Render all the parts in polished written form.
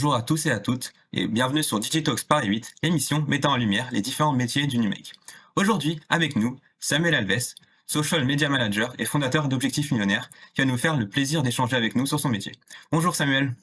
Bonjour à tous et à toutes, et bienvenue sur Digitalks Paris 8, l'émission mettant en lumière les différents métiers du numérique. Aujourd'hui, avec nous, Samuel Alves, Social Media Manager et fondateur d'Objectif Millionnaire, qui va nous faire le plaisir d'échanger avec nous sur son métier. Bonjour Samuel.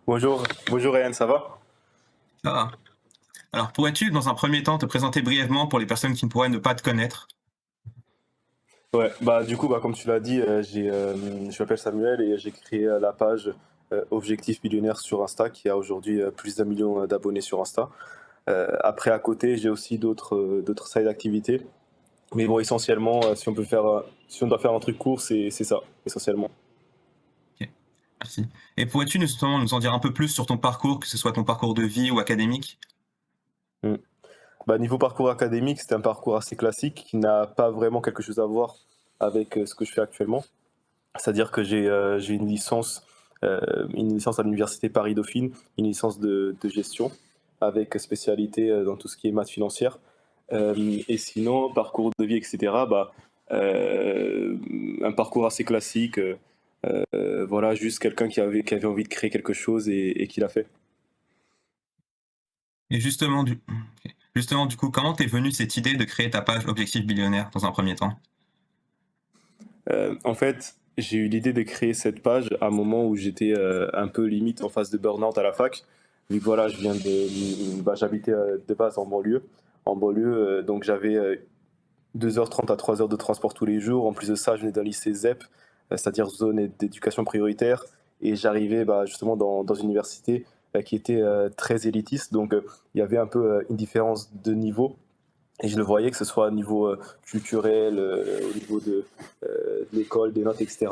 Bonjour Ryan, ça va? Ça va? Alors, pourrais-tu, dans un premier temps, te présenter brièvement pour les personnes qui ne pourraient ne pas te connaître? Ouais, comme tu l'as dit, je m'appelle Samuel et j'ai créé la page Objectif Millionnaire sur Insta qui a aujourd'hui plus d'1 million d'abonnés sur Insta. Après, à côté, j'ai aussi d'autres side activités. Mais bon, essentiellement, si on doit faire un truc court, c'est ça, essentiellement. Ok, merci. Et pourrais-tu justement nous en dire un peu plus sur ton parcours, que ce soit ton parcours de vie ou académique? Mm. Niveau parcours académique, c'était un parcours assez classique qui n'a pas vraiment quelque chose à voir avec ce que je fais actuellement. C'est-à-dire que j'ai une licence à l'université Paris-Dauphine, une licence de gestion avec spécialité dans tout ce qui est maths financière. Et sinon, parcours de vie, etc. Un parcours assez classique. Voilà, juste quelqu'un qui avait envie de créer quelque chose et qui l'a fait. Et justement, du coup, comment t'es venue cette idée de créer ta page Objectif Millionnaire dans un premier temps? En fait, j'ai eu l'idée de créer cette page à un moment où j'étais un peu limite en phase de burn-out à la fac. Vu que voilà, j'habitais de base en banlieue. Donc j'avais 2h30 à 3 heures de transport tous les jours. En plus de ça, je venais d'un lycée ZEP, c'est-à-dire zone d'éducation prioritaire. Et j'arrivais justement dans une université qui était très élitiste. Donc il y avait un peu une différence de niveau. Et je le voyais, que ce soit au niveau culturel, au niveau de l'école, des notes, etc.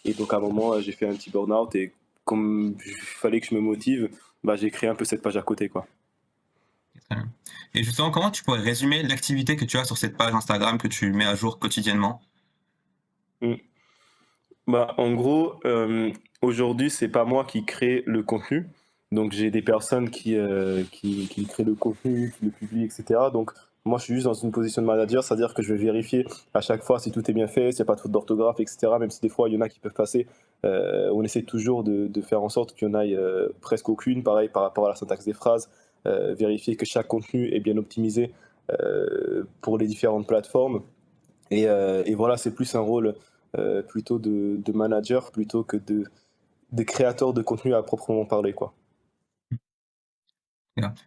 Et donc à un moment, j'ai fait un petit burn-out et comme il fallait que je me motive, j'ai créé un peu cette page à côté, quoi. Très bien. Et justement, comment tu pourrais résumer l'activité que tu as sur cette page Instagram que tu mets à jour quotidiennement? Mm. En gros, aujourd'hui, c'est pas moi qui crée le contenu. Donc j'ai des personnes qui créent le contenu, qui le publient, etc. Donc moi, je suis juste dans une position de manager, c'est-à-dire que je vais vérifier à chaque fois si tout est bien fait, s'il n'y a pas de faute d'orthographe, etc. Même si des fois, il y en a qui peuvent passer. On essaie toujours de faire en sorte qu'il n'y en aille presque aucune. Pareil par rapport à la syntaxe des phrases, vérifier que chaque contenu est bien optimisé pour les différentes plateformes. Et voilà, c'est plus un rôle plutôt de manager plutôt que de créateur de contenu à proprement parler, quoi.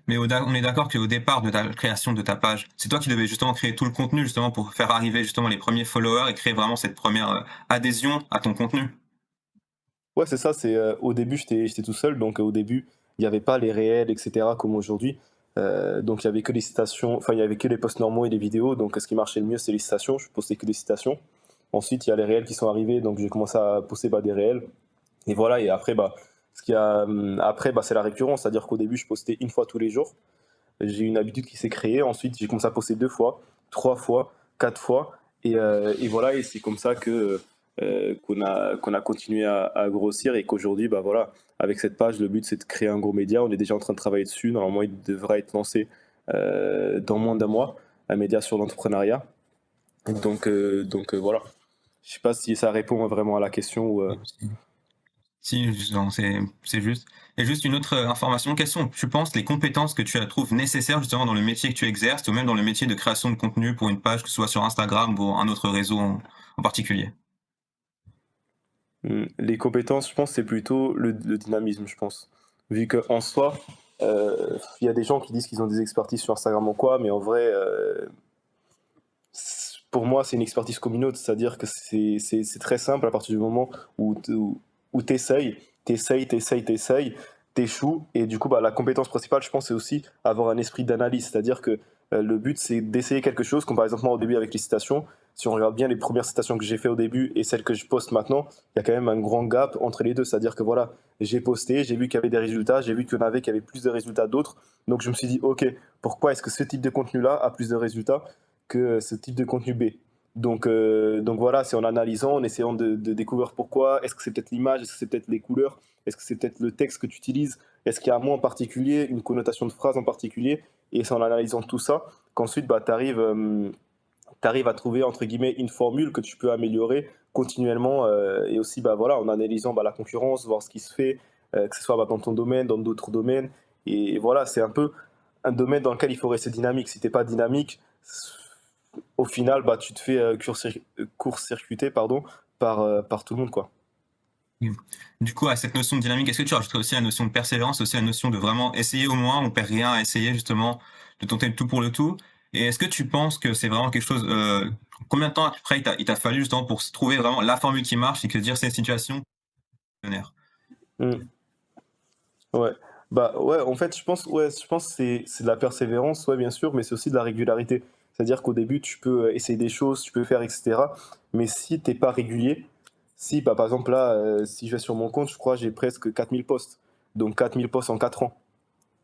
Mais on est d'accord qu'au départ de ta création de ta page, c'est toi qui devais justement créer tout le contenu justement pour faire arriver justement les premiers followers et créer vraiment cette première adhésion à ton contenu. Ouais, c'est ça, au début, j'étais tout seul, donc au début, il n'y avait pas les réels, etc., comme aujourd'hui. Donc il y avait que les citations, enfin, il y avait que les posts normaux et les vidéos, donc ce qui marchait le mieux, c'est les citations, je postais que des citations. Ensuite, il y a les réels qui sont arrivés, donc j'ai commencé à poster des réels. Et voilà, et après, c'est la récurrence, c'est-à-dire qu'au début, je postais une fois tous les jours. J'ai une habitude qui s'est créée. Ensuite, j'ai commencé à poster 2 fois, 3 fois, 4 fois. Et voilà, et c'est comme ça qu'on a continué à grossir et qu'aujourd'hui, voilà, avec cette page, le but c'est de créer un gros média. On est déjà en train de travailler dessus. Normalement, il devra être lancé dans moins d'1 mois, un média sur l'entrepreneuriat. Donc voilà. Je sais pas si ça répond vraiment à la question ou. Si, justement, c'est juste. Et juste une autre information, quelles sont, tu penses, les compétences que tu trouves nécessaires justement dans le métier que tu exerces ou même dans le métier de création de contenu pour une page, que ce soit sur Instagram ou un autre réseau en particulier? Les compétences, je pense, c'est plutôt le dynamisme, je pense. Vu qu'en soi, il y a des gens qui disent qu'ils ont des expertises sur Instagram ou quoi, mais en vrai, pour moi, c'est une expertise communaute, c'est-à-dire que c'est très simple à partir du moment où t'essayes, t'échoues, et du coup, la compétence principale, je pense, c'est aussi avoir un esprit d'analyse, c'est-à-dire que le but, c'est d'essayer quelque chose, comme par exemple moi au début avec les citations. Si on regarde bien les premières citations que j'ai fait au début et celles que je poste maintenant, il y a quand même un grand gap entre les deux, c'est-à-dire que voilà, j'ai posté, j'ai vu qu'il y avait des résultats, j'ai vu qu'il y en avait qui avaient plus de résultats d'autres, donc je me suis dit, ok, pourquoi est-ce que ce type de contenu-là a plus de résultats que ce type de contenu B. Donc voilà, c'est en analysant, en essayant de découvrir pourquoi. Est-ce que c'est peut-être l'image? Est-ce que c'est peut-être les couleurs? Est-ce que c'est peut-être le texte que tu utilises? Est-ce qu'il y a un mot en particulier, une connotation de phrase en particulier? Et c'est en analysant tout ça qu'ensuite tu arrives à trouver entre guillemets une formule que tu peux améliorer continuellement et aussi voilà, en analysant la concurrence, voir ce qui se fait, que ce soit dans ton domaine, dans d'autres domaines. Et voilà, c'est un peu un domaine dans lequel il faut rester dynamique. Si tu n'es pas dynamique, au final, tu te fais court-circuiter par tout le monde, quoi. Mm. Du coup, à cette notion de dynamique, est-ce que tu rajouterais aussi la notion de persévérance, aussi la notion de vraiment essayer au moins, on perd rien à essayer justement, de tenter le tout pour le tout? Et est-ce que tu penses que c'est vraiment quelque chose, combien de temps après il t'a fallu justement pour se trouver vraiment la formule qui marche et que dire cette situation, millionnaire? Mm. Ouais. Ouais, en fait, je pense que c'est de la persévérance, ouais, bien sûr, mais c'est aussi de la régularité. C'est-à-dire qu'au début, tu peux essayer des choses, tu peux faire, etc. Mais si t'es pas régulier, si, par exemple, là, si je vais sur mon compte, je crois j'ai presque 4000 posts. Donc 4000 posts en 4 ans.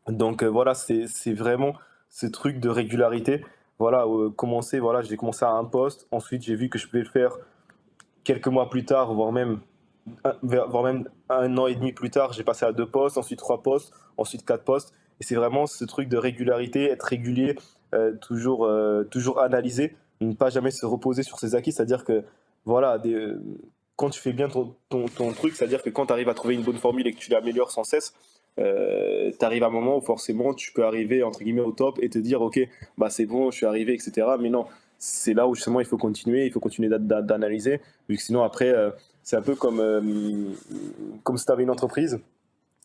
Donc voilà, c'est vraiment ce truc de régularité. Voilà, voilà, j'ai commencé à un post, ensuite j'ai vu que je pouvais le faire quelques mois plus tard, voire même un an et demi plus tard, j'ai passé à 2 postes, ensuite 3 postes, ensuite 4 postes. Et c'est vraiment ce truc de régularité, être régulier, toujours analyser, ne pas jamais se reposer sur ses acquis. C'est-à-dire que voilà, quand tu fais bien ton truc, c'est-à-dire que quand tu arrives à trouver une bonne formule et que tu l'améliores sans cesse, tu arrives à un moment où forcément tu peux arriver entre guillemets au top et te dire ok, c'est bon, je suis arrivé, etc. Mais non, c'est là où justement il faut continuer d'analyser, vu que sinon après c'est un peu comme si tu avais une entreprise,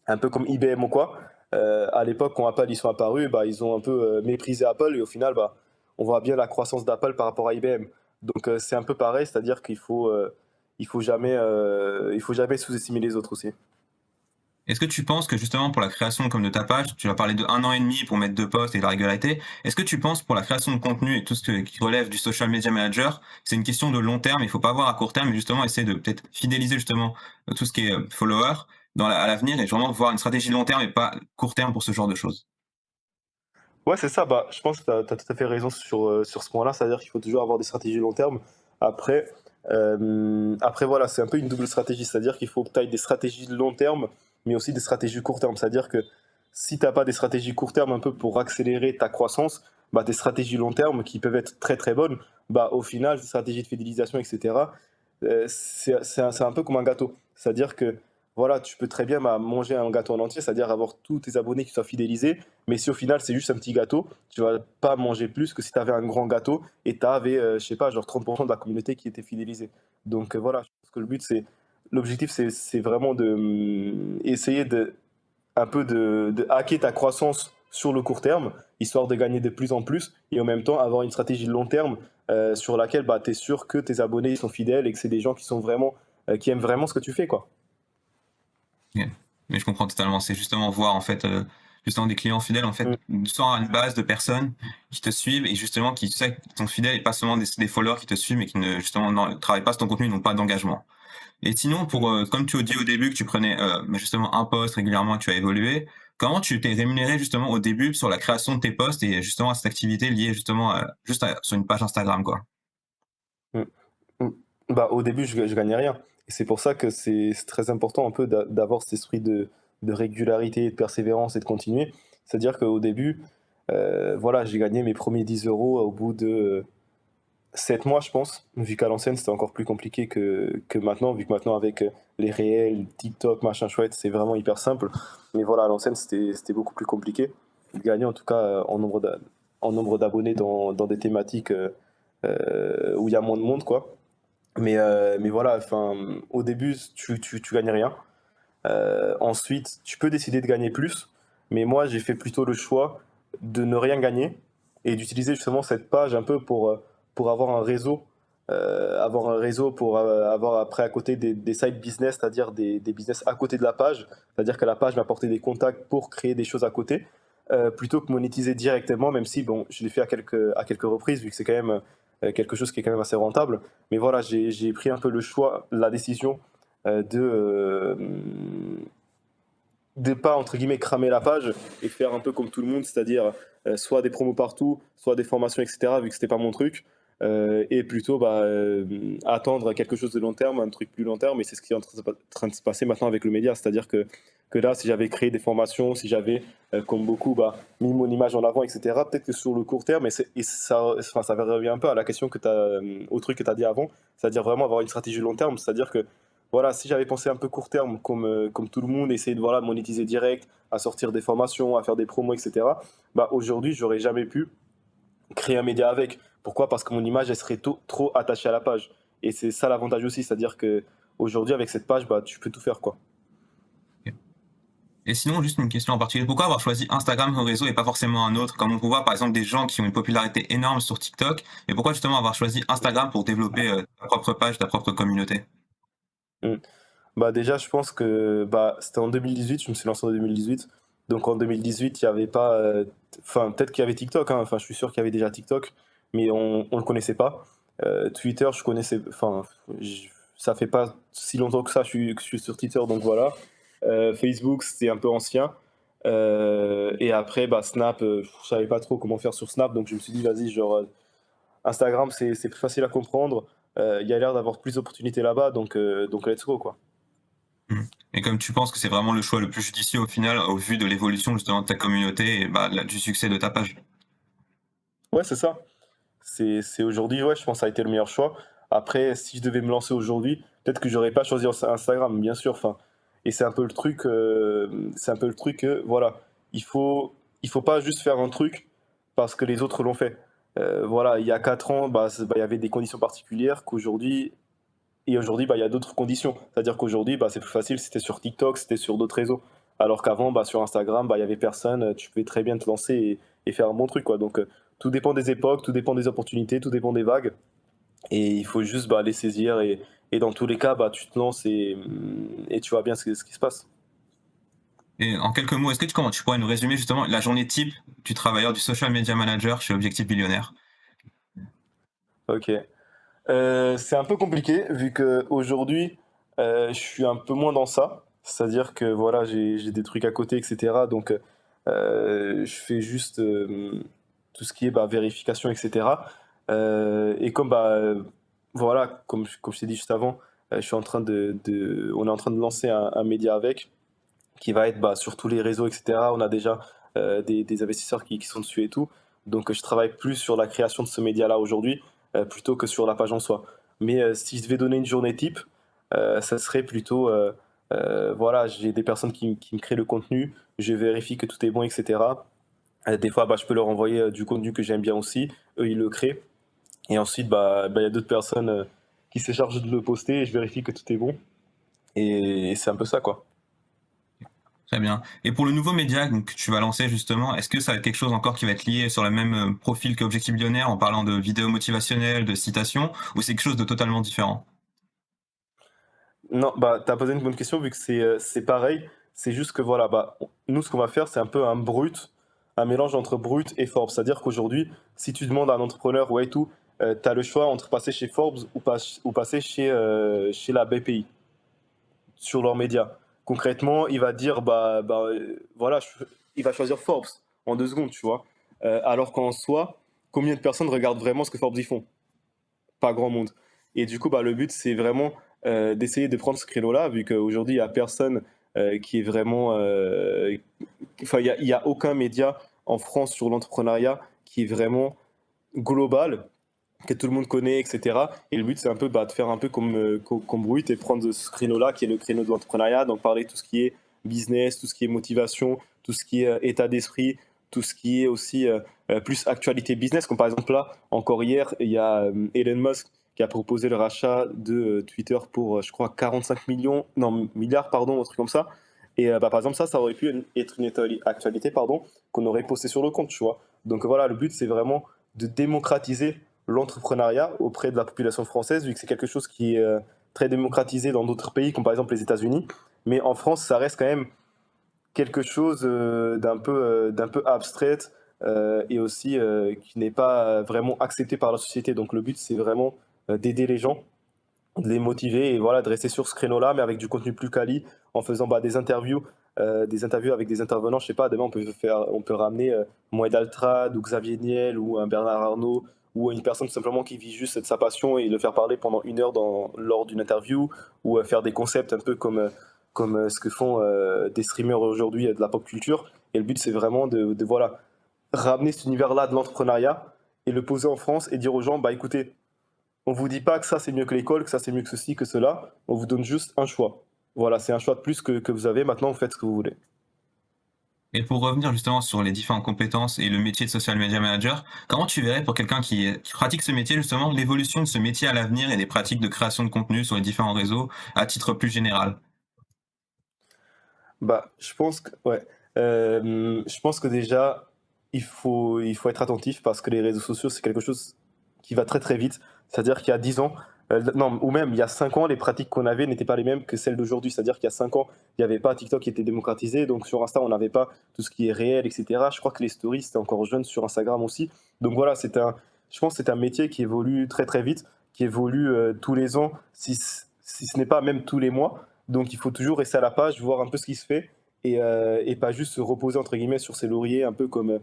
un peu comme IBM ou quoi. À l'époque, quand Apple ils sont apparus, ils ont un peu méprisé Apple et au final, on voit bien la croissance d'Apple par rapport à IBM. Donc c'est un peu pareil, c'est-à-dire il faut jamais sous-estimer les autres aussi. Est-ce que tu penses que justement pour la création comme de ta page, tu as parlé de 1 an et demi pour mettre 2 posts et de la régularité, est-ce que tu penses pour la création de contenu et tout ce qui relève du social media manager, c'est une question de long terme, il faut pas voir à court terme, mais justement essayer de peut-être fidéliser justement tout ce qui est follower à l'avenir et vraiment voir une stratégie de long terme et pas court terme pour ce genre de choses. Ouais, c'est ça. Je pense que tu as tout à fait raison sur ce point-là. C'est-à-dire qu'il faut toujours avoir des stratégies long terme. Après, après voilà, c'est un peu une double stratégie. C'est-à-dire qu'il faut que tu ailles des stratégies de long terme, mais aussi des stratégies court terme. C'est-à-dire que si tu n'as pas des stratégies court terme un peu pour accélérer ta croissance, tes stratégies long terme, qui peuvent être très très bonnes, au final, tes stratégies de fidélisation, etc., c'est un peu comme un gâteau. C'est-à-dire que voilà, tu peux très bien manger un gâteau en entier, c'est-à-dire avoir tous tes abonnés qui soient fidélisés, mais si au final c'est juste un petit gâteau, tu vas pas manger plus que si tu avais un grand gâteau et tu avais, je sais pas, genre 30% de la communauté qui était fidélisée. Donc voilà, je pense que l'objectif c'est vraiment de essayer un peu de hacker ta croissance sur le court terme, histoire de gagner de plus en plus, et en même temps avoir une stratégie de long terme sur laquelle tu es sûr que tes abonnés sont fidèles et que c'est des gens qui aiment vraiment ce que tu fais, quoi. Ok. Mais je comprends totalement. C'est justement voir en fait justement des clients fidèles en fait, Mm. sans une base de personnes qui te suivent et justement qui tu sais qui sont fidèles et pas seulement des followers qui te suivent mais qui ne justement ne travaillent pas sur ton contenu, n'ont pas d'engagement. Et sinon pour comme tu as dit au début que tu prenais justement un post régulièrement et que tu as évolué, comment tu t'es rémunéré justement au début sur la création de tes posts et justement à cette activité liée justement sur une page Instagram quoi. Mm. Mm. Au début, je gagnais rien. Et c'est pour ça que c'est très important un peu d'avoir cet esprit de régularité, de persévérance et de continuer. C'est-à-dire qu'au début, voilà, j'ai gagné mes premiers 10 euros au bout de 7 mois, je pense. Vu qu'à l'ancienne, c'était encore plus compliqué que maintenant, vu que maintenant, avec les réels, TikTok, machin chouette, c'est vraiment hyper simple. Mais voilà, à l'ancienne, c'était beaucoup plus compliqué de gagner, en tout cas, en nombre d'abonnés dans des thématiques où il y a moins de monde, quoi. Mais voilà, enfin, au début, tu gagnes rien. Ensuite, tu peux décider de gagner plus, mais moi, j'ai fait plutôt le choix de ne rien gagner et d'utiliser justement cette page un peu pour avoir un réseau pour avoir après à côté des side business, c'est-à-dire des business à côté de la page, c'est-à-dire que la page m'apportait des contacts pour créer des choses à côté, plutôt que monétiser directement, même si bon, je l'ai fait à quelques reprises, vu que c'est quand même quelque chose qui est quand même assez rentable. Mais voilà, j'ai pris un peu le choix, la décision de pas entre guillemets cramer la page et faire un peu comme tout le monde, c'est-à-dire soit des promos partout, soit des formations, etc. Vu que c'était pas mon truc, et plutôt attendre quelque chose de long terme, un truc plus long terme. Et c'est ce qui est en train de se passer maintenant avec le média, c'est-à-dire que là, si j'avais créé des formations, si j'avais, comme beaucoup, mis mon image en avant, etc. Peut-être que sur le court terme, et ça, enfin, ça revient un peu à la question au truc que tu as dit avant, c'est-à-dire vraiment avoir une stratégie long terme, c'est-à-dire que voilà, si j'avais pensé un peu court terme, comme tout le monde, essayer de voilà, monétiser direct, à sortir des formations, à faire des promos, etc., bah, aujourd'hui, j'aurais jamais pu créer un média avec. Pourquoi? Parce que mon image, elle serait trop attachée à la page. Et c'est ça l'avantage aussi, c'est-à-dire que aujourd'hui, avec cette page, bah, tu peux tout faire, quoi. Et sinon, juste une question en particulier, pourquoi avoir choisi Instagram comme réseau et pas forcément un autre? Comme on peut voir par exemple des gens qui ont une popularité énorme sur TikTok, et pourquoi justement avoir choisi Instagram pour développer ta propre page, ta propre communauté? Mm. Bah déjà, je pense que bah, c'était en 2018, je me suis lancé en 2018. Donc en 2018, il n'y avait pas. Enfin, peut-être qu'il y avait TikTok, hein. Enfin, je suis sûr qu'il y avait déjà TikTok, mais on ne le connaissait pas. Twitter, je connaissais. Enfin, ça fait pas si longtemps que ça que je suis sur Twitter, donc voilà. Facebook, c'était un peu ancien. Et après, bah, Snap, je savais pas trop comment faire sur Snap, donc je me suis dit, vas-y, genre, Instagram, c'est plus facile à comprendre. Il y a l'air d'avoir plus d'opportunités là-bas, donc let's go, quoi. Hmm. Et comme tu penses que c'est vraiment le choix le plus judicieux au final, au vu de l'évolution justement de ta communauté et bah, du succès de ta page. Ouais, c'est ça. C'est aujourd'hui, ouais, je pense que ça a été le meilleur choix. Après, si je devais me lancer aujourd'hui, peut-être que j'aurais pas choisi Instagram, bien sûr. Enfin, et c'est un peu le truc que, voilà, il faut, il faut pas juste faire un truc parce que les autres l'ont fait. Voilà, il y a 4 ans, bah, il y avait des conditions particulières et aujourd'hui, bah, il y a d'autres conditions. C'est-à-dire qu'aujourd'hui, bah, c'est plus facile, c'était sur TikTok, c'était sur d'autres réseaux. Alors qu'avant, bah, sur Instagram, bah, il y avait personne, tu pouvais très bien te lancer et faire un bon truc, quoi. Donc, tout dépend des époques, tout dépend des opportunités, tout dépend des vagues. Et il faut juste bah, les saisir. Et dans tous les cas, bah, tu te lances et tu vois bien ce qui se passe. Et en quelques mots, est-ce que tu pourrais nous résumer justement la journée type du travailleur du social media manager chez Objectif Billionnaire? Ok. C'est un peu compliqué vu qu'aujourd'hui, je suis un peu moins dans ça. C'est-à-dire que voilà, j'ai des trucs à côté, etc. Donc, je fais juste tout ce qui est bah, vérification, etc. Et comme bah, voilà, comme je t'ai dit juste avant, je suis en train on est en train de lancer un média avec qui va être bah, sur tous les réseaux, etc. On a déjà des investisseurs qui sont dessus et tout. Donc, je travaille plus sur la création de ce média-là aujourd'hui plutôt que sur la page en soi. Mais si je devais donner une journée type, ça serait plutôt, voilà, j'ai des personnes qui me créent le contenu, je vérifie que tout est bon, etc. Des fois, bah, je peux leur envoyer du contenu que j'aime bien aussi, eux, ils le créent. Et ensuite, il y a d'autres personnes qui se chargent de le poster et je vérifie que tout est bon. Et c'est un peu ça, quoi. Très bien. Et pour le nouveau média donc, que tu vas lancer justement, est-ce que ça va être quelque chose encore qui va être lié sur le même profil qu'Objectif Millionnaire en parlant de vidéos motivationnelles, de citations, ou c'est quelque chose de totalement différent? Non, bah, tu as posé une bonne question vu que c'est pareil. C'est juste que voilà, bah, nous, ce qu'on va faire, c'est un peu un mélange entre brut et Forbes. C'est-à-dire qu'aujourd'hui, si tu demandes à un entrepreneur ou et tout, tu as le choix entre passer chez Forbes ou passer chez la BPI, sur leurs médias. Concrètement, il va dire, voilà, il va choisir Forbes en 2 secondes, tu vois. Alors qu'en soi, combien de personnes regardent vraiment ce que Forbes y font? Pas grand monde. Et du coup, bah, le but, c'est vraiment d'essayer de prendre ce créneau-là, vu qu'aujourd'hui, il n'y a personne qui est vraiment. Enfin, il y a aucun média en France sur l'entrepreneuriat qui est vraiment global, que tout le monde connaît, etc. Et le but, c'est un peu bah, de faire un peu comme Brut et prendre ce créneau-là, qui est le créneau de l'entrepreneuriat, donc parler de tout ce qui est business, tout ce qui est motivation, tout ce qui est état d'esprit, tout ce qui est aussi plus actualité business, comme par exemple là, encore hier, il y a Elon Musk qui a proposé le rachat de Twitter pour, je crois, 45 millions, non, milliards, pardon, un truc comme ça. Et bah, par exemple, ça aurait pu être une actualité, pardon, qu'on aurait posté sur le compte, tu vois. Donc voilà, le but, c'est vraiment de démocratiser l'entrepreneuriat auprès de la population française, vu que c'est quelque chose qui est très démocratisé dans d'autres pays, comme par exemple les États-Unis. Mais en France, ça reste quand même quelque chose d'un peu abstraite et aussi qui n'est pas vraiment accepté par la société. Donc le but, c'est vraiment d'aider les gens, de les motiver et voilà, de rester sur ce créneau-là, mais avec du contenu plus quali, en faisant bah, des interviews avec des intervenants. Je sais pas, demain on peut ramener Moed Altrad ou Xavier Niel ou un Bernard Arnault ou une personne tout simplement qui vit juste de sa passion et le faire parler pendant 1 heure lors d'une interview ou faire des concepts un peu comme ce que font des streamers aujourd'hui de la pop culture. Et le but c'est vraiment de voilà, ramener cet univers-là de l'entrepreneuriat et le poser en France et dire aux gens, bah écoutez, on vous dit pas que ça c'est mieux que l'école, que ça c'est mieux que ceci, que cela. On vous donne juste un choix. Voilà, c'est un choix de plus que vous avez. Maintenant, vous faites ce que vous voulez. Et pour revenir justement sur les différentes compétences et le métier de social media manager, comment tu verrais pour quelqu'un qui pratique ce métier justement l'évolution de ce métier à l'avenir et des pratiques de création de contenu sur les différents réseaux à titre plus général? Bah, je pense que ouais, je pense que déjà, il faut être attentif parce que les réseaux sociaux, c'est quelque chose qui va très, très vite. C'est-à-dire qu'il y a 10 ans, non, ou même il y a 5 ans, les pratiques qu'on avait n'étaient pas les mêmes que celles d'aujourd'hui. C'est-à-dire qu'il y a 5 ans, il n'y avait pas TikTok qui était démocratisé, donc sur Insta, on n'avait pas tout ce qui est réel et cetera. Je crois que les stories, c'était encore jeune sur Instagram aussi. Donc voilà, je pense que c'est un métier qui évolue très, très vite, qui évolue, tous les ans, si ce n'est pas même tous les mois. Donc il faut toujours rester à la page, voir un peu ce qui se fait et pas juste se reposer entre guillemets sur ses lauriers, un peu comme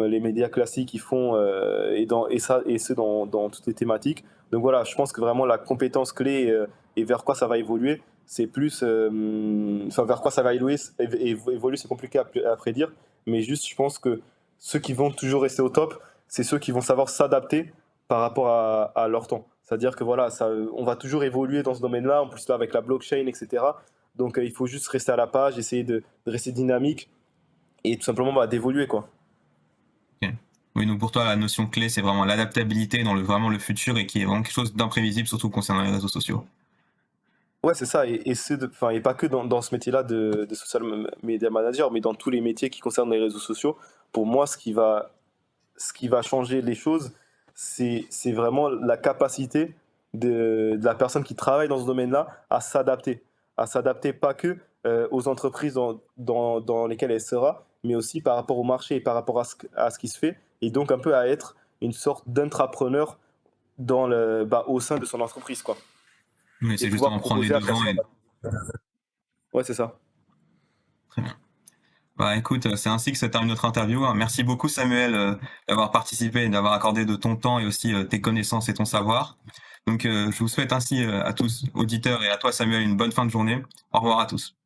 les médias classiques ils font et ce dans toutes les thématiques. Donc voilà, je pense que vraiment la compétence clé et vers quoi ça va évoluer, c'est plus, enfin vers quoi ça va évoluer, c'est compliqué à prédire, mais juste je pense que ceux qui vont toujours rester au top, c'est ceux qui vont savoir s'adapter par rapport à leur temps. C'est-à-dire que voilà, ça, on va toujours évoluer dans ce domaine-là, en plus là avec la blockchain, etc. Donc il faut juste rester à la page, essayer de rester dynamique et tout simplement bah, d'évoluer quoi. Ok. Oui, donc pour toi, la notion clé, c'est vraiment l'adaptabilité dans vraiment le futur et qui est vraiment quelque chose d'imprévisible, surtout concernant les réseaux sociaux. Ouais, c'est ça, enfin, et pas que dans ce métier-là de social media manager, mais dans tous les métiers qui concernent les réseaux sociaux. Pour moi, ce qui va changer les choses, c'est vraiment la capacité de la personne qui travaille dans ce domaine-là à s'adapter. À s'adapter pas que aux entreprises dans lesquelles elle sera, mais aussi par rapport au marché et par rapport à ce qui se fait, et donc un peu à être une sorte d'intrapreneur au sein de son entreprise, quoi. Mais Et c'est pouvoir justement prendre les proposer à devants personne. et Ouais, c'est ça. très bien. Bah écoute, c'est ainsi que se termine notre interview, hein. Merci beaucoup Samuel d'avoir participé et d'avoir accordé de ton temps et aussi tes connaissances et ton savoir. Donc je vous souhaite ainsi à tous, auditeurs et à toi Samuel, une bonne fin de journée. Au revoir à tous.